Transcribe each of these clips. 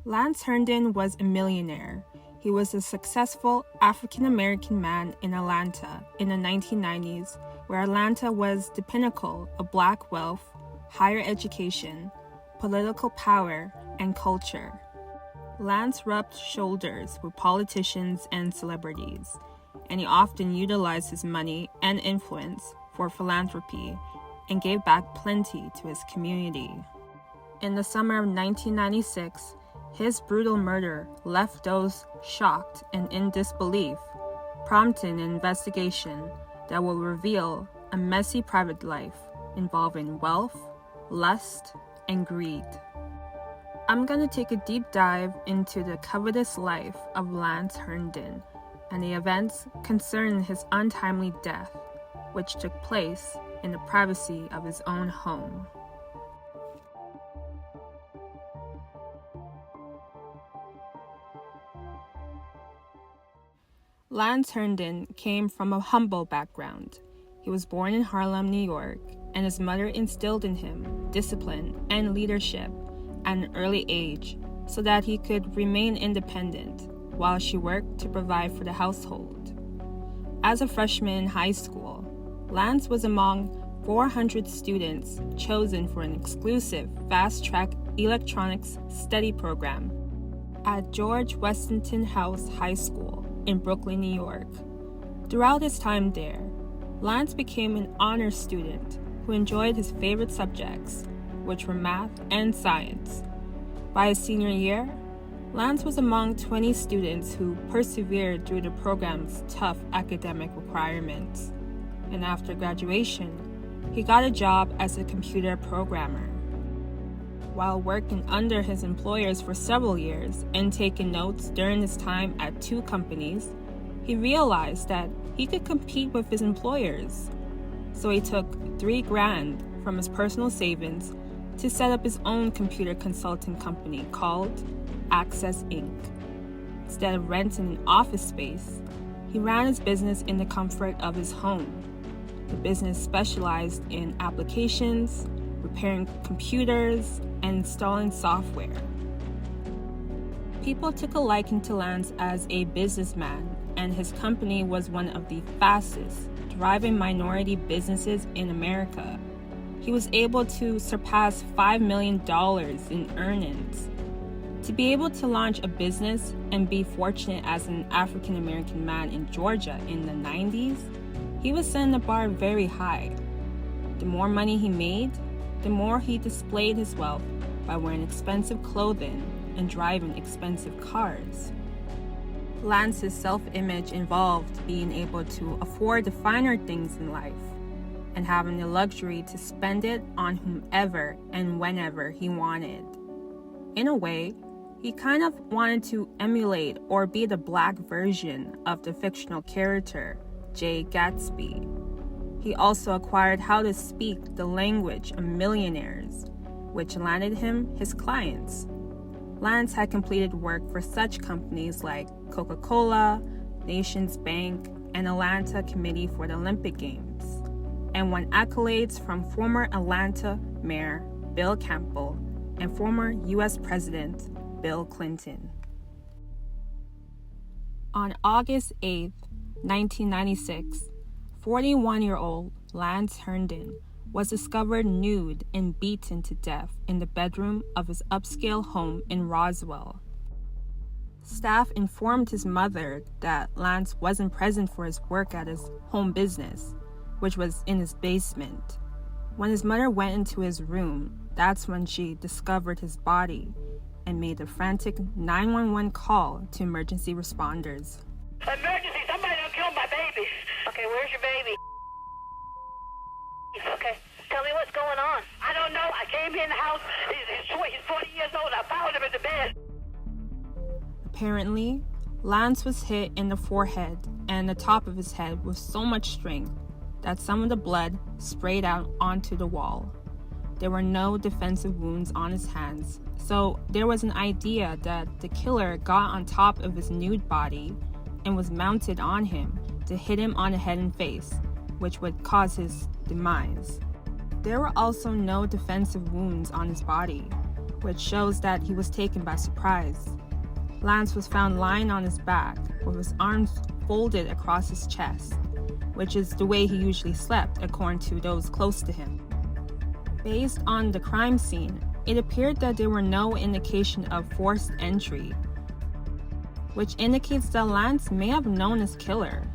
Lance Herndon was a millionaire. He was a successful African-American man in Atlanta in the 1990s, where Atlanta was the pinnacle of Black wealth, higher education, political power, and culture. Lance rubbed shoulders with politicians and celebrities, and he often utilized his money and influence for philanthropy and gave back plenty to his community. In the summer of 1996, his brutal murder left those shocked and in disbelief, prompting an investigation that will reveal a messy private life involving wealth, lust, and greed. I'm going to take a deep dive into the covetous life of Lance Herndon and the events concerning his untimely death, which took place in the privacy of his own home. Lance Herndon came from a humble background. He was born in Harlem, New York, and his mother instilled in him discipline and leadership at an early age so that he could remain independent while she worked to provide for the household. As a freshman in high school, Lance was among 400 students chosen for an exclusive fast-track electronics study program at George Washington House High School in Brooklyn, New York. Throughout his time there, Lance became an honor student who enjoyed his favorite subjects, which were math and science. By his senior year, Lance was among 20 students who persevered through the program's tough academic requirements. And after graduation, he got a job as a computer programmer. While working under his employers for several years and taking notes during his time at 2 companies, he realized that he could compete with his employers. So he took $3,000 from his personal savings to set up his own computer consulting company called Access Inc. Instead of renting an office space, he ran his business in the comfort of his home. The business specialized in applications, repairing computers, and installing software. People took a liking to Lance as a businessman, and his company was one of the fastest thriving minority businesses in America. He was able to surpass $5 million in earnings. To be able to launch a business and be fortunate as an African American man in Georgia in the 90s, he was setting the bar very high. The more money he made, the more he displayed his wealth by wearing expensive clothing and driving expensive cars. Lance's self-image involved being able to afford the finer things in life and having the luxury to spend it on whomever and whenever he wanted. In a way, he kind of wanted to emulate or be the Black version of the fictional character Jay Gatsby. He also acquired how to speak the language of millionaires, which landed him his clients. Lance had completed work for such companies like Coca-Cola, Nations Bank, and Atlanta Committee for the Olympic Games, and won accolades from former Atlanta Mayor Bill Campbell and former U.S. President Bill Clinton. On August 8, 1996, 41-year-old Lance Herndon was discovered nude and beaten to death in the bedroom of his upscale home in Roswell. Staff informed his mother that Lance wasn't present for his work at his home business, which was in his basement. When his mother went into his room, that's when she discovered his body and made a frantic 911 call to emergency responders. Emergency! Somebody done killed my baby! Okay, where's your baby? Okay, tell me what's going on. I don't know. I came in the house. He's 40 years old. I found him in the bed. Apparently, Lance was hit in the forehead and the top of his head with so much strength that some of the blood sprayed out onto the wall. There were no defensive wounds on his hands, so there was an idea that the killer got on top of his nude body and was mounted on him to hit him on the head and face, which would cause his demise. There were also no defensive wounds on his body. which shows that he was taken by surprise. Lance was found lying on his back with his arms folded across his chest, which is the way he usually slept according to those close to him. Based on the crime scene, it appeared that there were no indication of forced entry, which indicates that Lance may have known his killer.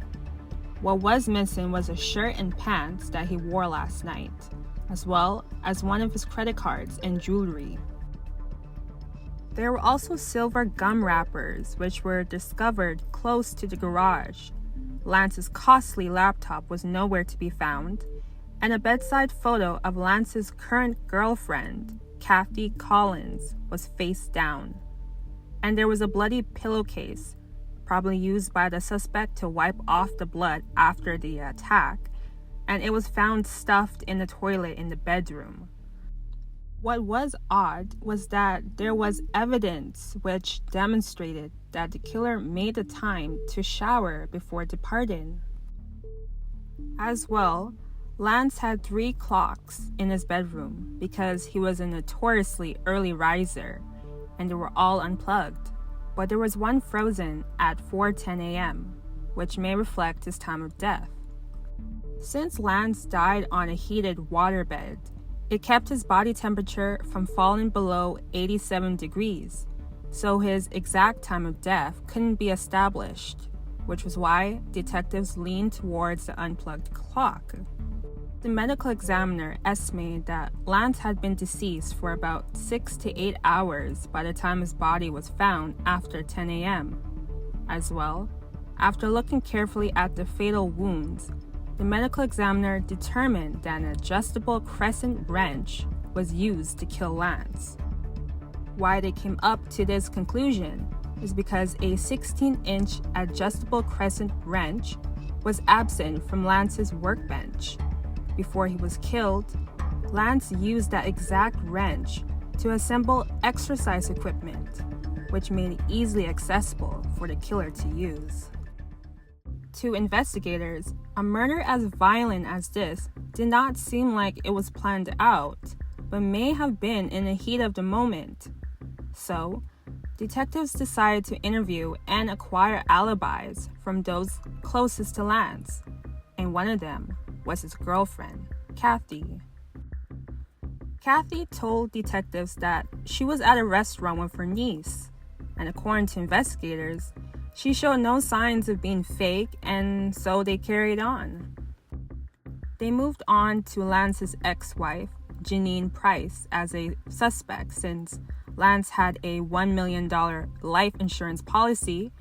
What was missing was a shirt and pants that he wore last night, as well as one of his credit cards and jewelry. There were also silver gum wrappers, which were discovered close to the garage. Lance's costly laptop was nowhere to be found, and a bedside photo of Lance's current girlfriend, Kathy Collins, was face down. And there was a bloody pillowcase, probably used by the suspect to wipe off the blood after the attack, and it was found stuffed in the toilet in the bedroom. What was odd was that there was evidence which demonstrated that the killer made the time to shower before departing. As well, Lance had 3 clocks in his bedroom because he was a notoriously early riser, and they were all unplugged, but there was one frozen at 4:10 a.m., which may reflect his time of death. Since Lance died on a heated waterbed, it kept his body temperature from falling below 87 degrees, so his exact time of death couldn't be established, which was why detectives leaned towards the unplugged clock. The medical examiner estimated that Lance had been deceased for about 6 to 8 hours by the time his body was found after 10 a.m. As well, after looking carefully at the fatal wounds, the medical examiner determined that an adjustable crescent wrench was used to kill Lance. Why they came up to this conclusion is because a 16-inch adjustable crescent wrench was absent from Lance's workbench. Before he was killed, Lance used that exact wrench to assemble exercise equipment, which made it easily accessible for the killer to use. To investigators, a murder as violent as this did not seem like it was planned out, but may have been in the heat of the moment. So, detectives decided to interview and acquire alibis from those closest to Lance, and one of them was his girlfriend, Kathy. Kathy told detectives that she was at a restaurant with her niece, and according to investigators, she showed no signs of being fake, and so they carried on. They moved on to Lance's ex-wife, Janine Price, as a suspect since Lance had a $1 million life insurance policy,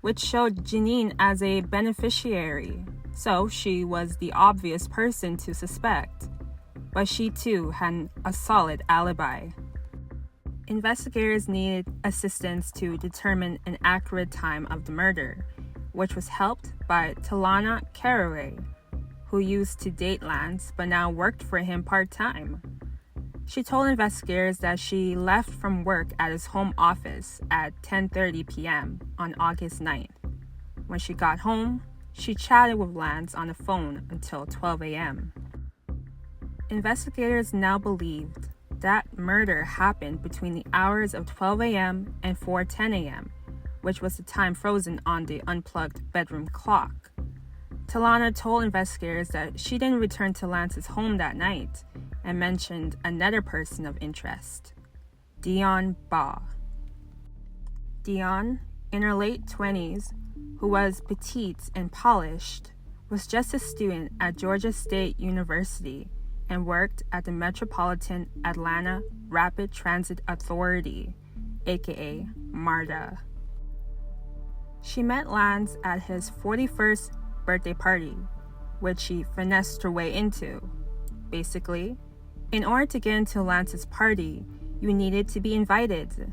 which showed Janine as a beneficiary, so she was the obvious person to suspect. But she too had a solid alibi. Investigators needed assistance to determine an accurate time of the murder, which was helped by Talana Carraway, who used to date Lance but now worked for him part-time. She told investigators that she left from work at his home office at 10:30 p.m. on August 9th. When she got home, she chatted with Lance on the phone until 12 a.m. Investigators now believed that murder happened between the hours of 12 a.m. and 4:10 a.m., which was the time frozen on the unplugged bedroom clock. Talana told investigators that she didn't return to Lance's home that night and mentioned another person of interest, Dion Baugh. Dion, in her late 20s, who was petite and polished, was just a student at Georgia State University and worked at the Metropolitan Atlanta Rapid Transit Authority, aka MARTA. She met Lance at his 41st birthday party, which she finessed her way into. Basically, in order to get into Lance's party, you needed to be invited.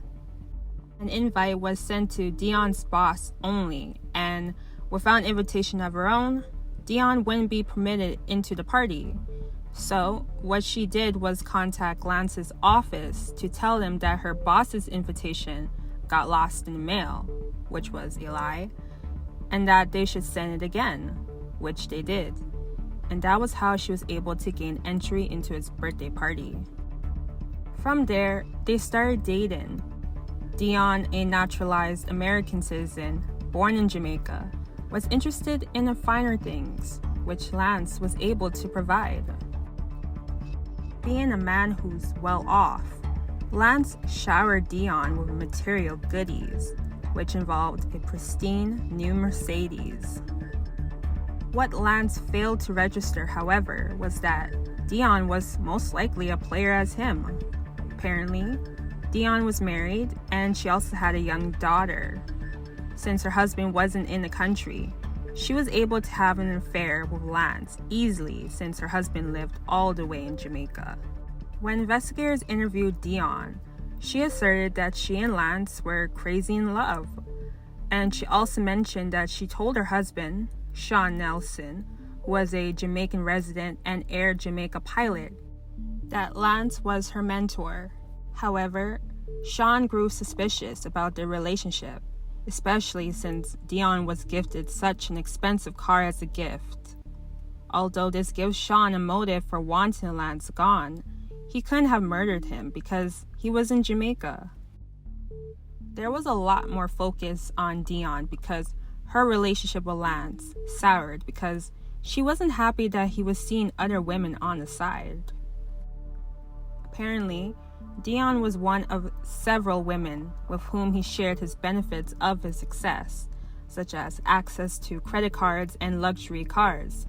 An invite was sent to Dion's boss only, and without an invitation of her own, Dion wouldn't be permitted into the party. So, what she did was contact Lance's office to tell them that her boss's invitation got lost in the mail, which was a lie, and that they should send it again, which they did. And that was how she was able to gain entry into his birthday party. From there, they started dating. Dion, a naturalized American citizen born in Jamaica, was interested in the finer things, which Lance was able to provide. Being a man who's well off, Lance showered Dion with material goodies, which involved a pristine new Mercedes. What Lance failed to register, however, was that Dion was most likely a player as him. Apparently, Dion was married and she also had a young daughter. Since her husband wasn't in the country, she was able to have an affair with Lance easily since her husband lived all the way in Jamaica. When investigators interviewed Dion, she asserted that she and Lance were crazy in love. And she also mentioned that she told her husband, Sean Nelson, who was a Jamaican resident and Air Jamaica pilot, that Lance was her mentor. However, Sean grew suspicious about their relationship, especially since Dion was gifted such an expensive car as a gift. Although this gives Sean a motive for wanting Lance gone, he couldn't have murdered him because he was in Jamaica. There was a lot more focus on Dion because her relationship with Lance soured because she wasn't happy that he was seeing other women on the side. Apparently, Dion was one of several women with whom he shared his benefits of his success, such as access to credit cards and luxury cars.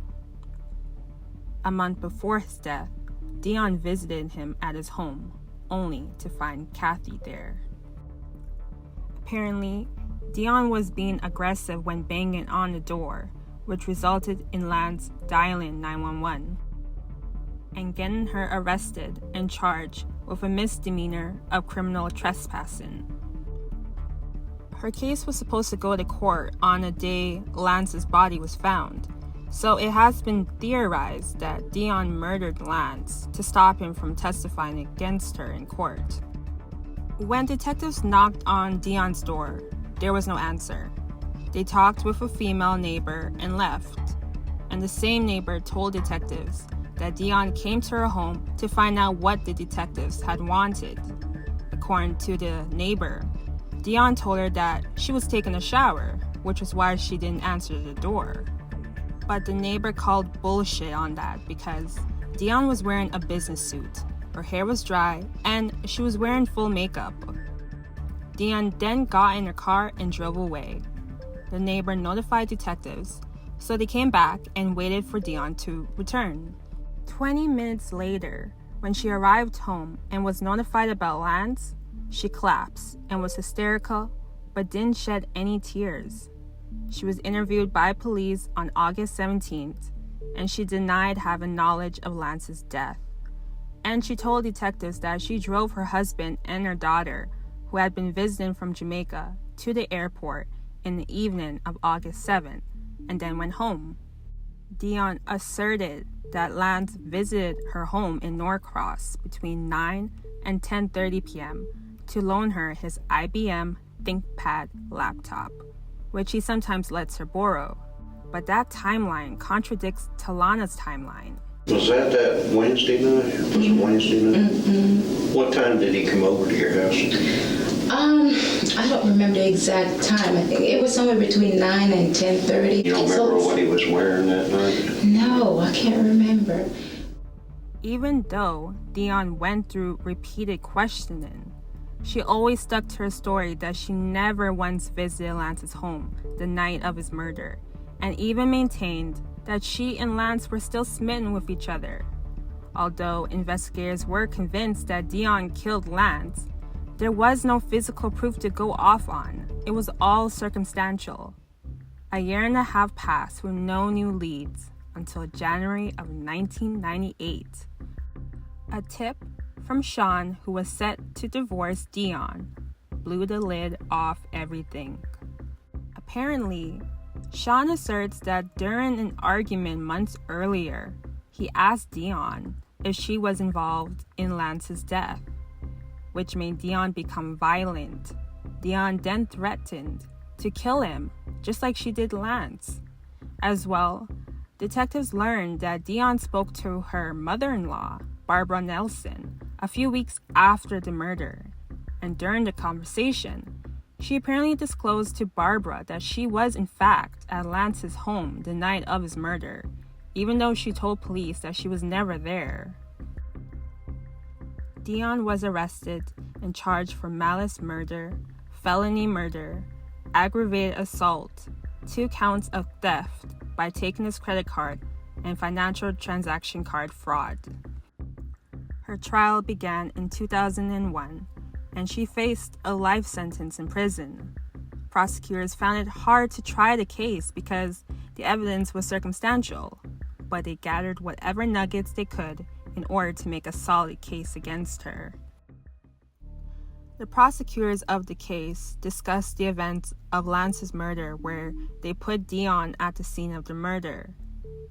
A month before his death, Dion visited him at his home, only to find Kathy there. Apparently, Dion was being aggressive when banging on the door, which resulted in Lance dialing 911 and getting her arrested and charged with a misdemeanor of criminal trespassing. Her case was supposed to go to court on the day Lance's body was found, so it has been theorized that Dion murdered Lance to stop him from testifying against her in court. When detectives knocked on Dion's door, there was no answer. They talked with a female neighbor and left, and the same neighbor told detectives that Dion came to her home to find out what the detectives had wanted. According to the neighbor, Dion told her that she was taking a shower, which was why she didn't answer the door. But the neighbor called bullshit on that because Dion was wearing a business suit, her hair was dry, and she was wearing full makeup. Dion then got in her car and drove away. The neighbor notified detectives, so they came back and waited for Dion to return. 20 minutes later, when she arrived home and was notified about Lance, she collapsed and was hysterical, but didn't shed any tears. She was interviewed by police on August 17th, and she denied having knowledge of Lance's death. And she told detectives that she drove her husband and her daughter, who had been visiting from Jamaica, to the airport in the evening of August 7th, and then went home. Dion asserted that Lance visited her home in Norcross between 9 and 10:30 p.m. to loan her his IBM ThinkPad laptop, which he sometimes lets her borrow. But that timeline contradicts Talana's timeline. Was that Wednesday night? Was it Wednesday night? Mm-hmm. What time did he come over to your house? I don't remember the exact time. I think it was somewhere between 9 and 10:30. You don't remember what he was wearing that night? No, I can't remember. Even though Dion went through repeated questioning, she always stuck to her story that she never once visited Lance's home the night of his murder, and even maintained that she and Lance were still smitten with each other. Although investigators were convinced that Dion killed Lance, there was no physical proof to go off on. It was all circumstantial. A year and a half passed with no new leads until January of 1998. A tip from Sean, who was set to divorce Dion, blew the lid off everything. Apparently, Sean asserts that during an argument months earlier, he asked Dion if she was involved in Lance's death, which made Dion become violent. Dion then threatened to kill him, just like she did Lance. As well, detectives learned that Dion spoke to her mother-in-law, Barbara Nelson, a few weeks after the murder. And during the conversation, she apparently disclosed to Barbara that she was in fact at Lance's home the night of his murder, even though she told police that she was never there. Dion was arrested and charged for malice murder, felony murder, aggravated assault, 2 counts of theft by taking his credit card, and financial transaction card fraud. Her trial began in 2001, and she faced a life sentence in prison. Prosecutors found it hard to try the case because the evidence was circumstantial, but they gathered whatever nuggets they could in order to make a solid case against her. The prosecutors of the case discussed the events of Lance's murder, where they put Dion at the scene of the murder.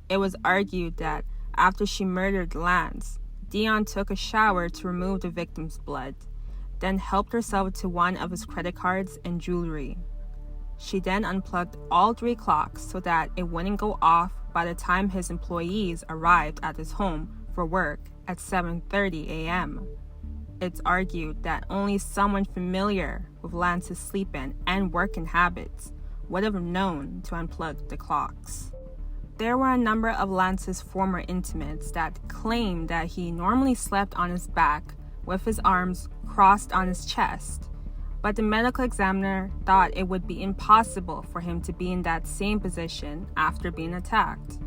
It was argued that after she murdered Lance, Dion took a shower to remove the victim's blood, then helped herself to one of his credit cards and jewelry. She then unplugged all 3 clocks so that it wouldn't go off by the time his employees arrived at his home for work at 7:30 a.m. It's argued that only someone familiar with Lance's sleep-in and working habits would have known to unplug the clocks. There were a number of Lance's former intimates that claimed that he normally slept on his back with his arms crossed on his chest, but the medical examiner thought it would be impossible for him to be in that same position after being attacked,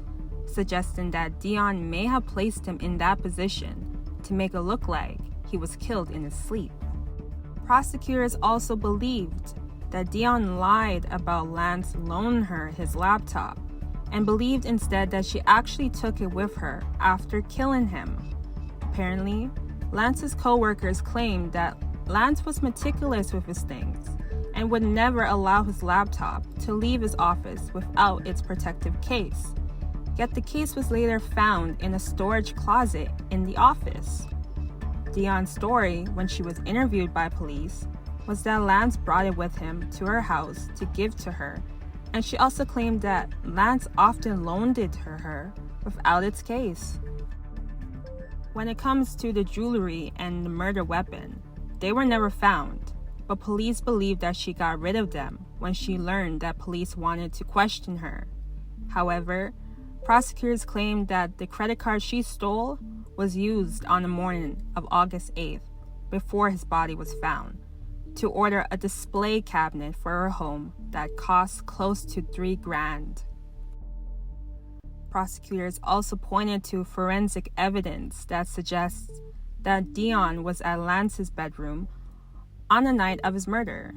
suggesting that Dion may have placed him in that position to make it look like he was killed in his sleep. Prosecutors also believed that Dion lied about Lance loaning her his laptop and believed instead that she actually took it with her after killing him. Apparently, Lance's co-workers claimed that Lance was meticulous with his things and would never allow his laptop to leave his office without its protective case. Yet the case was later found in a storage closet in the office. Dion's story, when she was interviewed by police, was that Lance brought it with him to her house to give to her, and she also claimed that Lance often loaned it to her without its case. When it comes to the jewelry and the murder weapon, they were never found, but police believe that she got rid of them when she learned that police wanted to question her. However, prosecutors claimed that the credit card she stole was used on the morning of August 8th, before his body was found, to order a display cabinet for her home that cost close to $3,000. Prosecutors also pointed to forensic evidence that suggests that Dion was at Lance's bedroom on the night of his murder.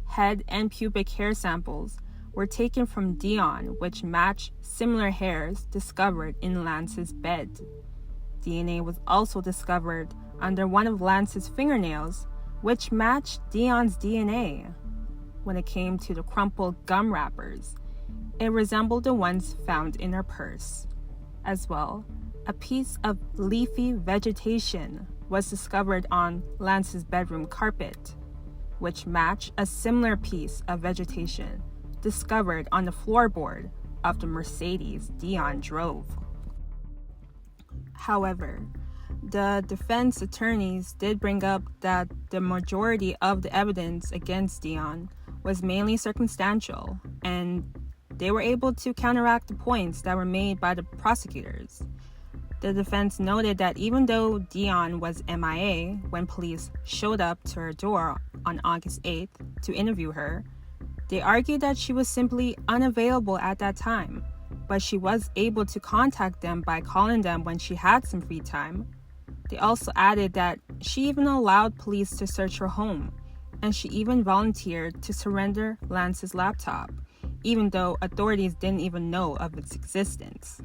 Head and pubic hair samples were taken from Dion, which matched similar hairs discovered in Lance's bed. DNA was also discovered under one of Lance's fingernails, which matched Dion's DNA. When it came to the crumpled gum wrappers, it resembled the ones found in her purse. As well, a piece of leafy vegetation was discovered on Lance's bedroom carpet, which matched a similar piece of vegetation discovered on the floorboard of the Mercedes Dion drove. However, the defense attorneys did bring up that the majority of the evidence against Dion was mainly circumstantial, and they were able to counteract the points that were made by the prosecutors. The defense noted that even though Dion was MIA when police showed up to her door on August 8th to interview her, they argued that she was simply unavailable at that time, but she was able to contact them by calling them when she had some free time. They also added that she even allowed police to search her home, and she even volunteered to surrender Lance's laptop, even though authorities didn't even know of its existence.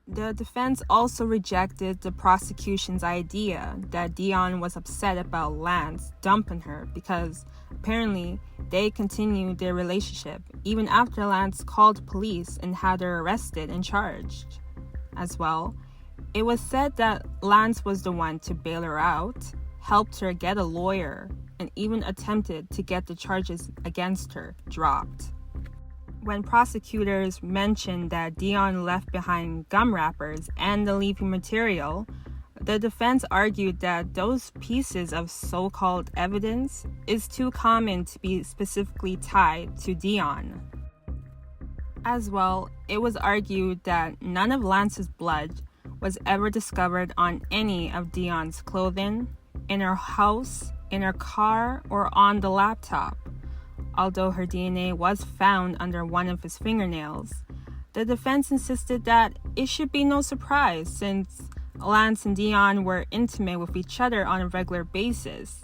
The defense also rejected the prosecution's idea that Dion was upset about Lance dumping her because apparently they continued their relationship even after Lance called police and had her arrested and charged. As well, it was said that Lance was the one to bail her out, helped her get a lawyer, and even attempted to get the charges against her dropped. When prosecutors mentioned that Dion left behind gum wrappers and the leafy material, the defense argued that those pieces of so-called evidence is too common to be specifically tied to Dion. As well, it was argued that none of Lance's blood was ever discovered on any of Dion's clothing, in her house, in her car, or on the laptop. Although her DNA was found under one of his fingernails, the defense insisted that it should be no surprise since Lance and Dion were intimate with each other on a regular basis,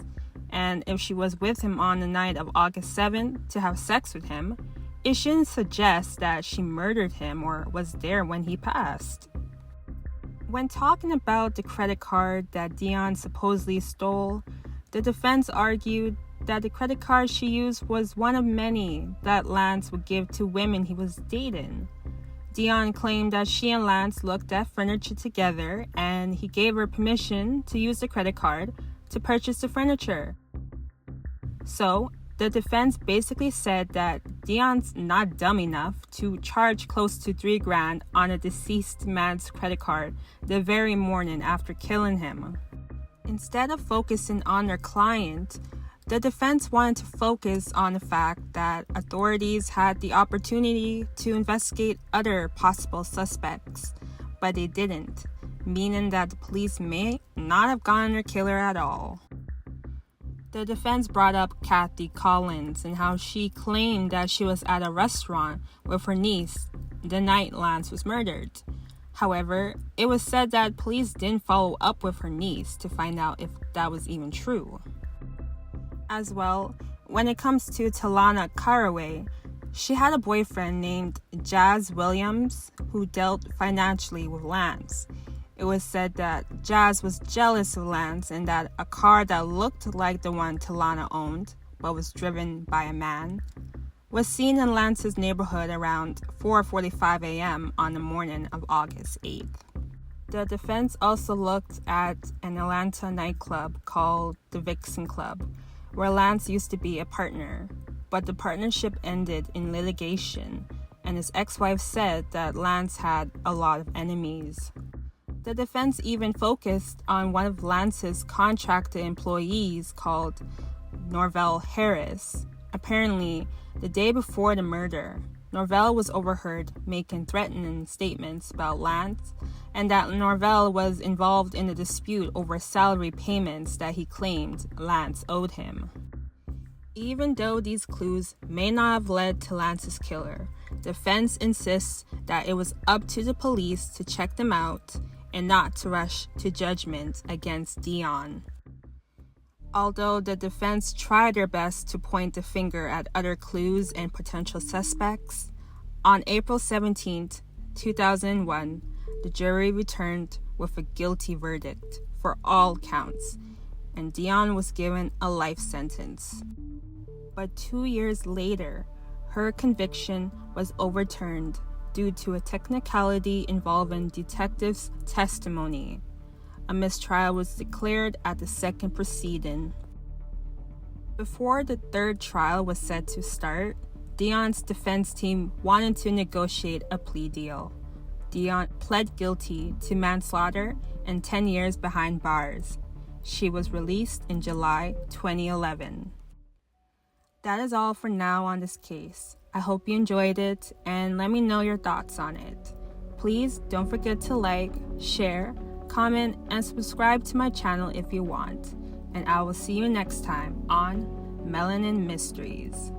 and if she was with him on the night of August 7th to have sex with him, it shouldn't suggest that she murdered him or was there when he passed. When talking about the credit card that Dion supposedly stole, the defense argued that the credit card she used was one of many that Lance would give to women he was dating. Dion claimed that she and Lance looked at furniture together and he gave her permission to use the credit card to purchase the furniture. So, the defense basically said that Dion's not dumb enough to charge close to $3,000 on a deceased man's credit card the very morning after killing him. Instead of focusing on their client, the defense wanted to focus on the fact that authorities had the opportunity to investigate other possible suspects, but they didn't, meaning that the police may not have gotten their killer at all. The defense brought up Kathy Collins and how she claimed that she was at a restaurant with her niece the night Lance was murdered. However, it was said that police didn't follow up with her niece to find out if that was even true. As well, when it comes to Talana Caraway, she had a boyfriend named Jazz Williams who dealt financially with Lance. It was said that Jazz was jealous of Lance and that a car that looked like the one Talana owned, but was driven by a man, was seen in Lance's neighborhood around 4:45 a.m. on the morning of August 8th. The defense also looked at an Atlanta nightclub called the Vixen Club, where Lance used to be a partner, but the partnership ended in litigation, and his ex-wife said that Lance had a lot of enemies. The defense even focused on one of Lance's contracted employees called Norvell Harris. Apparently, the day before the murder, Norvell was overheard making threatening statements about Lance, and that Norvell was involved in a dispute over salary payments that he claimed Lance owed him. Even though these clues may not have led to Lance's killer, defense insists that it was up to the police to check them out and not to rush to judgment against Dion. Although the defense tried their best to point the finger at other clues and potential suspects, on April 17, 2001, the jury returned with a guilty verdict for all counts, and Dion was given a life sentence. But 2 years later, her conviction was overturned due to a technicality involving detectives' testimony. A mistrial was declared at the second proceeding. Before the third trial was set to start, Dion's defense team wanted to negotiate a plea deal. Dion pled guilty to manslaughter and 10 years behind bars. She was released in July 2011. That is all for now on this case. I hope you enjoyed it and let me know your thoughts on it. Please don't forget to like, share, comment, and subscribe to my channel if you want. And I will see you next time on Melanin Mysteries.